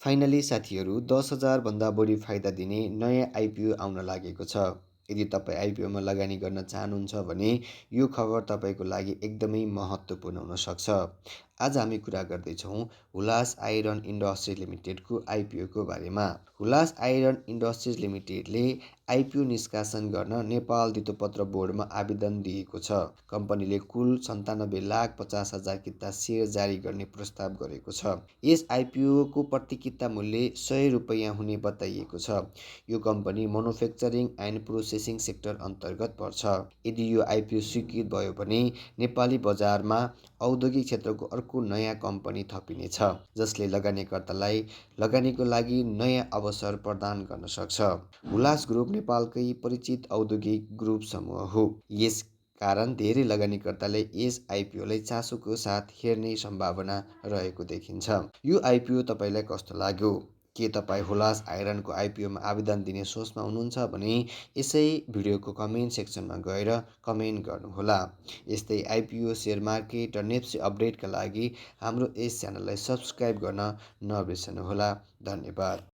Finally साथीहरू 10,000 भन्दा बढी फाइदा दिने नयाँ आइपिओ आउन लागेको छ। यदि तपाईँ आइपिओमा लगानी गर्न चाहनुहुन्छ भने यो खबर तपाईँको लागि एकदमै महत्त्वपूर्ण हुन सक्छ। आज हामी कुरा गर्दैछौँ हुलास आइरन इन्डस्ट्रिज लिमिटेडको आइपिओको बारेमा। हुलास आइरन इन्डस्ट्रिज लिमिटेडले आइपिओ निष्कासन गर्न नेपाल धितोपत्र बोर्डमा आवेदन दिएको छ। कम्पनीले कुल 97,50,000 किता सेयर जारी गर्ने प्रस्ताव गरेको छ। यस आइपिओको प्रति किता मूल्य 100 रुपैयाँ हुने बताइएको छ। यो company manufacturing and processing sector अन्तर्गत पर्छ। यदि यो आइपिओ स्वीकृत भयो भने नेपाली बजारमा औद्योगिक क्षेत्रको अर्को नयाँ कम्पनी थपिनेछ, जसले लगानीकर्तालाई लगानीको लागि नयाँ अवसर प्रदान गर्न सक्छ। हुलास ग्रुप नेपालकै परिचित औद्योगिक ग्रुप समूह हो। यस कारण धेरै लगानीकर्ताले यस आइपिओलाई चासोको साथ हेर्ने सम्भावना रहेको देखिन्छ। यो आइपिओ तपाईँलाई कस्तो लाग्यो? के तपाईँ हुलास आइरनको आइपिओमा आवेदन दिने सोचमा हुनुहुन्छ भने यसै भिडियोको कमेन्ट सेक्सनमा गएर कमेन्ट गर्नुहोला। यस्तै आइपिओ, सेयर मार्केट र नेप्सी अपडेटका लागि हाम्रो यस च्यानललाई सब्स्क्राइब गर्न नबिर्सनुहोला। धन्यवाद।